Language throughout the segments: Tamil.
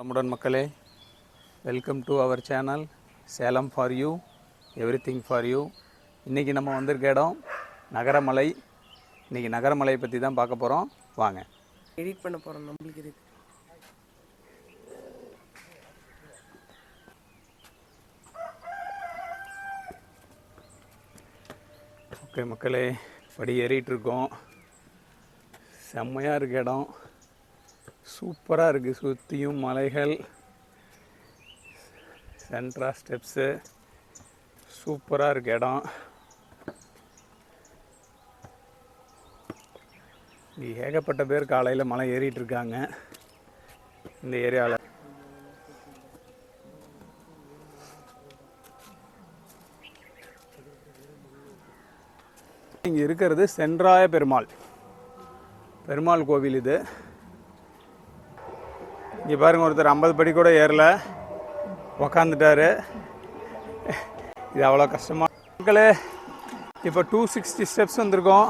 வளமுடன் மக்களே, welcome to our channel Salem for you, everything for you. இன்றைக்கி நம்ம வந்திருக்க இடம் நகரமலை. இன்றைக்கி நகரமலையை பற்றி தான் பார்க்க போகிறோம். வாங்க எடிட் பண்ண போகிறோம். நம்மளுக்கு இது ஓகே மக்களே, படி ஏறிட்டுருக்கோம். செம்மையாக இருக்க இடம், சூப்பராக இருக்குது. சுற்றியும் மலைகள், சென்ட்ரா ஸ்டெப்ஸு, சூப்பராக இருக்க இடம். இங்கே ஏகப்பட்ட பேர் காலையில் மலை ஏறிட்டுருக்காங்க இந்த ஏரியாவில். இங்கே இருக்கிறது சென்றாய பெருமாள் கோவில். இது இங்கே பாருங்கள், ஒருத்தர் 50 படி கூட ஏறல, உக்காந்துட்டாரு. இது அவ்வளோ கஷ்டமாக மக்களே. இப்போ 260 ஸ்டெப்ஸ் வந்திருக்கோம்.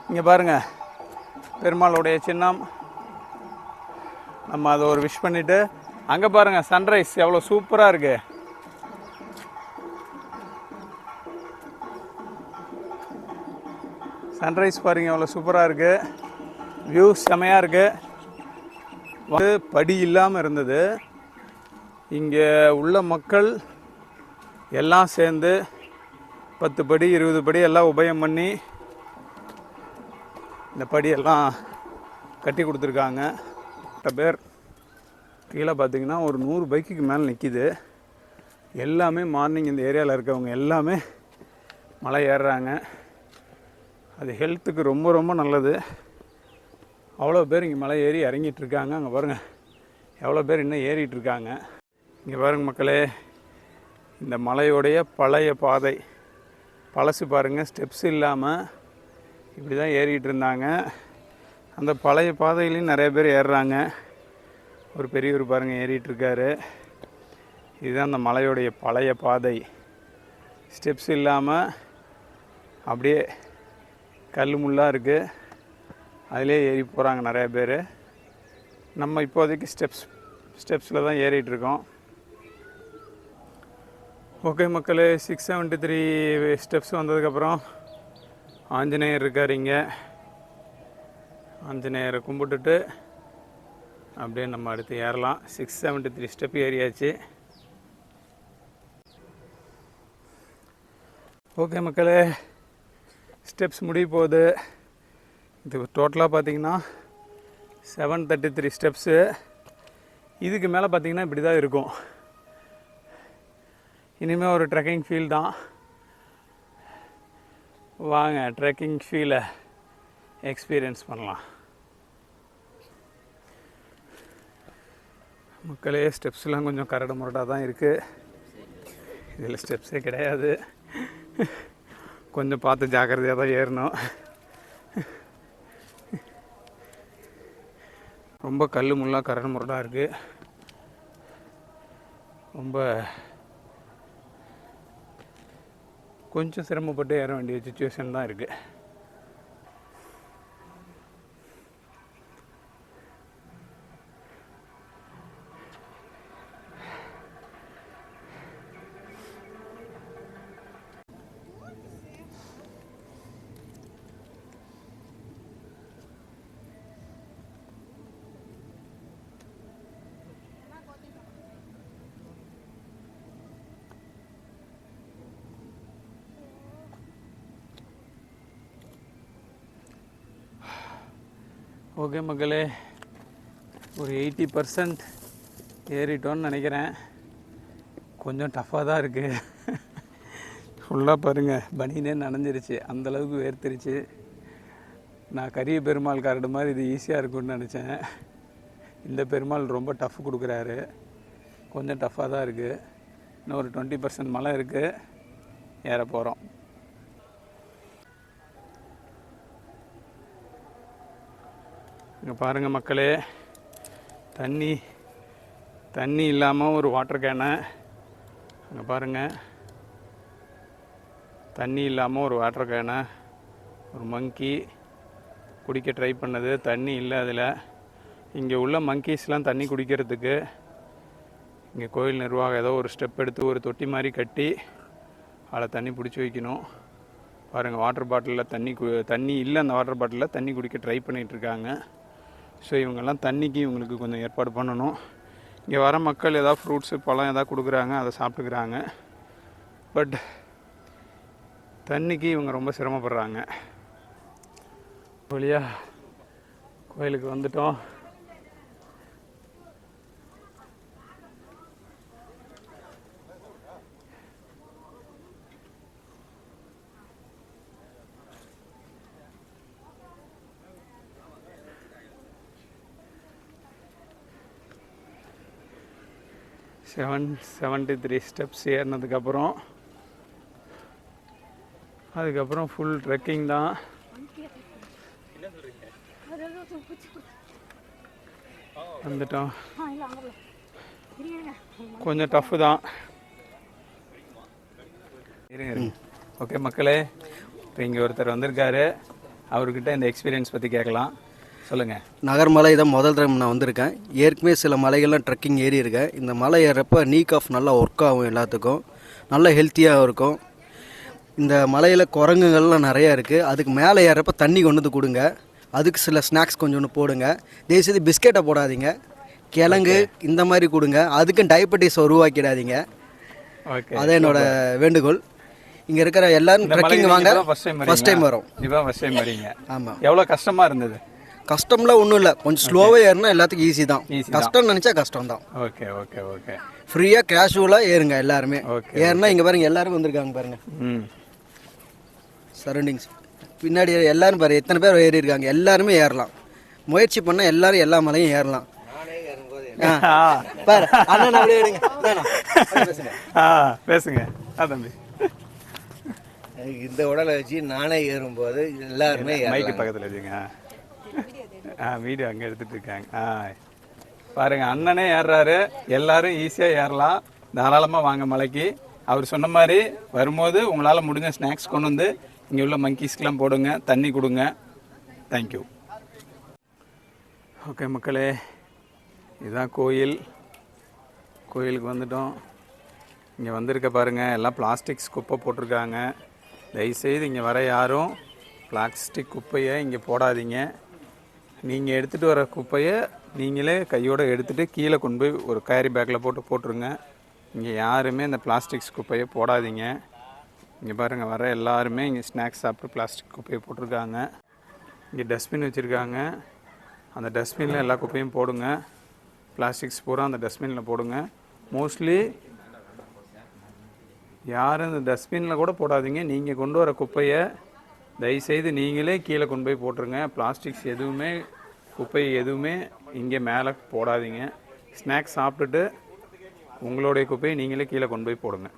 இங்கே பாருங்கள், பெருமாளுடைய சின்னம். நம்ம அதை ஒரு விஷ் பண்ணிவிட்டு அங்கே பாருங்கள், சன்ரைஸ் எவ்வளோ சூப்பராக இருக்குது. சன்ரைஸ் பாருங்க, எவ்வளோ சூப்பராக இருக்குது. வியூ செமையாக இருக்குது. படி இல்லாமல் இருந்தது. இங்கே உள்ள மக்கள் எல்லாம் சேர்ந்து 10 படி 20 படி எல்லாம் உபயம் பண்ணி இந்த படியெல்லாம் கட்டி கொடுத்துருக்காங்க. பேர் கீழே பார்த்திங்கன்னா ஒரு 100 பைக்குக்கு மேலே நிற்கிது. எல்லாமே மார்னிங் இந்த ஏரியாவில் இருக்கவங்க எல்லாமே மலை ஏறுறாங்க. அது ஹெல்த்துக்கு ரொம்ப ரொம்ப நல்லது. அவ்வளோ பேர் இங்கே மலை ஏறி இறங்கிட்டுருக்காங்க. அங்கே பாருங்கள், எவ்வளோ பேர் இன்னும் ஏறிட்டுருக்காங்க. இங்கே பாருங்கள் மக்களே, இந்த மலையோடைய பழைய பாதை. பழசு பாருங்கள், ஸ்டெப்ஸ் இல்லாமல் இப்படி தான் ஏறிட்டு இருந்தாங்க. அந்த பழைய பாதையிலையும் நிறைய பேர் ஏறுறாங்க. ஒரு பெரியவர் பாருங்கள் ஏறிட்டுருக்காரு. இதுதான் அந்த மலையோடைய பழைய பாதை. ஸ்டெப்ஸ் இல்லாமல் அப்படியே கல் முள்ளாக இருக்குது, அதிலே ஏறி போகிறாங்க நிறைய பேர். நம்ம இப்போதைக்கு ஸ்டெப்ஸில் தான் ஏறிட்டுருக்கோம். ஓகே மக்களே, 673 ஸ்டெப்ஸ் வந்ததுக்கப்புறம் ஆஞ்சநேயர் இருக்கார் இங்கே. ஆஞ்சநேயரை கும்பிட்டுட்டு அப்படியே நம்ம அடுத்து ஏறலாம். 673 ஸ்டெப் ஏறியாச்சு. ஓகே மக்களே, ஸ்டெப்ஸ் முடிய போகுது. இது டோட்டலாக பார்த்திங்கன்னா 733 ஸ்டெப்ஸு. இதுக்கு மேலே பார்த்திங்கன்னா இப்படி தான் இருக்கும். இனிமேல் ஒரு ட்ரெக்கிங் ஃபீல் தான். வாங்க ட்ரெக்கிங் ஃபீலை எக்ஸ்பீரியன்ஸ் பண்ணலாம். மக்களே, ஸ்டெப்ஸ்லாம் கொஞ்சம் கரடு முரடாக தான் இருக்குது. இதில் ஸ்டெப்ஸே கிடையாது. கொஞ்சம் பார்த்து ஜாக்கிரதையாக தான் ஏறணும். ரொம்ப கல் முள்ளாக கரடு முரடாக இருக்குது. ரொம்ப கொஞ்சம் சிரமப்பட்டு ஏற வேண்டிய சுச்சுவேஷன் தான் இருக்குது. ஓகே மக்களே, ஒரு 80% ஏறிட்டோன்னு நினைக்கிறேன். கொஞ்சம் டஃப்பாக தான் இருக்குது. ஃபுல்லாக பாருங்கள், பனினே நனைஞ்சிருச்சு, அந்தளவுக்கு வேர்த்திருச்சு. நான் கரிய பெருமாள் கரடு மாதிரி இது ஈஸியாக இருக்குன்னு நினச்சேன். இந்த பெருமாள் ரொம்ப டஃப் கொடுக்குறாரு. கொஞ்சம் டஃப்பாக தான் இருக்குது. இன்னும் ஒரு 20% மலை இருக்குது, ஏற போகிறோம். இங்கே பாருங்கள் மக்களே, தண்ணி இல்லாமல் ஒரு வாட்டர் கேனை. அங்கே பாருங்கள், தண்ணி இல்லாமல் ஒரு வாட்டர் கேனை ஒரு மங்கி குடிக்க ட்ரை பண்ணது. தண்ணி இல்லை அதில். இங்கே உள்ள மங்கீஸ்லாம் தண்ணி குடிக்கிறதுக்கு இங்கே கோயில் நிர்வாகம் ஏதோ ஒரு ஸ்டெப் எடுத்து ஒரு தொட்டி மாதிரி கட்டி அதில் தண்ணி பிடிச்சி வைக்கணும். பாருங்கள், வாட்டர் பாட்டிலில் தண்ணி இல்லை, அந்த வாட்டர் பாட்டிலில் தண்ணி குடிக்க ட்ரை பண்ணிகிட்ருக்காங்க. ஸோ இவங்கெல்லாம் தண்ணிக்கு இவங்களுக்கு கொஞ்சம் ஏற்பாடு பண்ணணும். இங்கே வர மக்கள் ஏதாவது ஃப்ரூட்ஸு பழம் எதாவது கொடுக்குறாங்க, அதை சாப்பிட்டுக்கிறாங்க. பட் தண்ணிக்கு இவங்க ரொம்ப சிரமப்படுறாங்க. வழியாக கோயிலுக்கு வந்துட்டோம். $73 ஸ்டெப்ஸ் ஏறினதுக்கப்புறம் அதுக்கப்புறம் ஃபுல் ட்ரெக்கிங் தான். வந்துட்டோம். கொஞ்சம் டஃப்பு தான். இருங்க. ஓகே மக்களே, இப்போ இங்கே ஒருத்தர் வந்திருக்காரு. அவர்கிட்ட இந்த எக்ஸ்பீரியன்ஸ் பற்றி கேட்கலாம். சொல்லுங்கள். நகர்மலை தான் முதல் டைம் நான் வந்திருக்கேன். ஏற்கனவே சில மலைகள்லாம் ட்ரெக்கிங் ஏறி இருக்கேன். இந்த மலை ஏறப்போ நீக் ஆஃப் நல்லா ஒர்க் ஆகும், எல்லாத்துக்கும் நல்லா ஹெல்த்தியாக இருக்கும். இந்த மலையில் குரங்குகள்லாம் நிறையா இருக்குது. அதுக்கு மேலே ஏறப்போ தண்ணி கொண்டு வந்து கொடுங்க. அதுக்கு சில ஸ்நாக்ஸ் கொஞ்சோண்டு போடுங்க. தயவுசெய்து பிஸ்கெட்டை போடாதீங்க, கிழங்கு இந்த மாதிரி கொடுங்க. அதுக்கும் டயபெட்டிஸ் உருவாக்கிடாதீங்க. அதான் என்னோட வேண்டுகோள். இங்கே இருக்கிற எல்லாரும் ட்ரெக்கிங் வாங்க. ஃபர்ஸ்ட் டைம் வரோம். இப்போ ஃபர்ஸ்ட் டைம் வரீங்க. ஆமாம். எவ்வளோ கஷ்டமாக இருந்தது? கஷ்டம்லாம் ஒன்றும் இல்லை, கொஞ்சம் ஸ்லோவாக ஏறினா எல்லாத்துக்கும் ஈஸி தான். கஷ்டம்னு நினச்சா கஷ்டம் தான். Okay okay okay. ஃப்ரீயாக கேஷுவலாக ஏறுங்க எல்லாருமே. ஏறினா இங்கே பாருங்கள், எல்லாரும் வந்திருக்காங்க பாருங்கள். சரௌண்டிங்ஸ் பின்னாடி எல்லாரும் பாரு, எத்தனை பேர் ஏறி இருக்காங்க. எல்லாருமே ஏறலாம். முயற்சி பண்ணால் எல்லாரும் எல்லா மலையும் ஏறலாம். பாரு அண்ணன் அப்படியே எடுங்க. பேசுங்க தம்பி. இந்த உடலை வச்சு நானே ஏறும்போது எல்லாருமே மைக்கு பக்கத்தில் வச்சுங்க. வீடியோ அங்கே எடுத்துகிட்டு இருக்காங்க. பாருங்கள், அண்ணனே ஏறுறாரு. எல்லாரும் ஈஸியாக ஏறலாம். தாராளமாக வாங்க மலைக்கு. அவர் சொன்ன மாதிரி வரும்போது உங்களால் முடிஞ்ச ஸ்நாக்ஸ் கொண்டு வந்து இங்கே உள்ள மங்கீஸ்க்கெலாம் போடுங்க, தண்ணி கொடுங்க. தேங்க்யூ. ஓகே மக்களே, இதுதான் கோயில். கோயிலுக்கு வந்துட்டோம். இங்கே வந்திருக்க பாருங்கள், எல்லாம் பிளாஸ்டிக்ஸ் குப்பை போட்டிருக்காங்க. தயவுசெய்து இங்கே வர யாரும் பிளாஸ்டிக் குப்பையை இங்கே போடாதீங்க. நீங்கள் எடுத்துகிட்டு வர குப்பையை நீங்களே கையோடு எடுத்துகிட்டு கீழே கொண்டு போய் ஒரு கேரி பேக்கில் போட்டுருங்க. இங்கே யாருமே இந்த பிளாஸ்டிக்ஸ் குப்பையை போடாதீங்க. இங்கே பாருங்கள், வர எல்லாருமே இங்கே ஸ்நாக்ஸ் சாப்பிட்டு பிளாஸ்டிக் குப்பையை போட்டிருக்காங்க. இங்கே டஸ்ட்பின் வச்சுருக்காங்க. அந்த டஸ்ட்பினில் எல்லா குப்பையும் போடுங்க. பிளாஸ்டிக்ஸ் பூரா அந்த டஸ்ட்பினில் போடுங்க. மோஸ்ட்லி யாரும் இந்த டஸ்ட்பினில் கூட போடாதீங்க. நீங்கள் கொண்டு வர குப்பையை தயவுசெய்து நீங்களே கீழே கொண்டு போய் போட்டுருங்க. பிளாஸ்டிக்ஸ் எதுவுமே, குப்பை எதுவுமே இங்கே மேலே போடாதீங்க. ஸ்நாக்ஸ் சாப்பிட்டுட்டு உங்களுடைய குப்பையை நீங்களே கீழே கொண்டு போய் போடுங்க.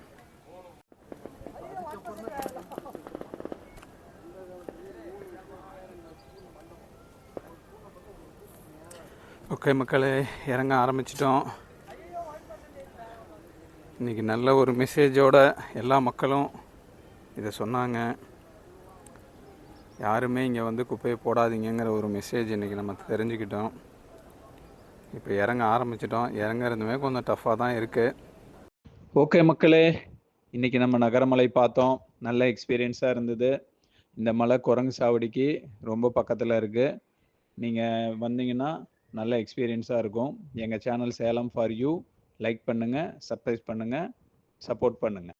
ஓகே மக்களே, இறங்க ஆரம்பிச்சிட்டோம். இன்றைக்கி நல்ல ஒரு மெசேஜோட எல்லா மக்களும் இதை சொன்னாங்க. யாருமே இங்கே வந்து குப்பையை போடாதீங்கிற ஒரு மெசேஜ் இன்றைக்கி நம்ம தெரிஞ்சுக்கிட்டோம். இப்போ இறங்க ஆரம்பிச்சிட்டோம். இறங்குறதுமே கொஞ்சம் டஃப்பாக தான் இருக்குது. ஓகே மக்களே, இன்றைக்கி நம்ம நகரமலை பார்த்தோம். நல்ல எக்ஸ்பீரியன்ஸாக இருந்தது. இந்த மலை குரங்கு சாவடிக்கு ரொம்ப பக்கத்தில் இருக்குது. நீங்கள் வந்தீங்கன்னா நல்ல எக்ஸ்பீரியன்ஸாக இருக்கும். எங்கள் channel Salem for you like பண்ணுங்கள், சப்ஸ்கிரைப் பண்ணுங்கள், சப்போர்ட் பண்ணுங்கள்.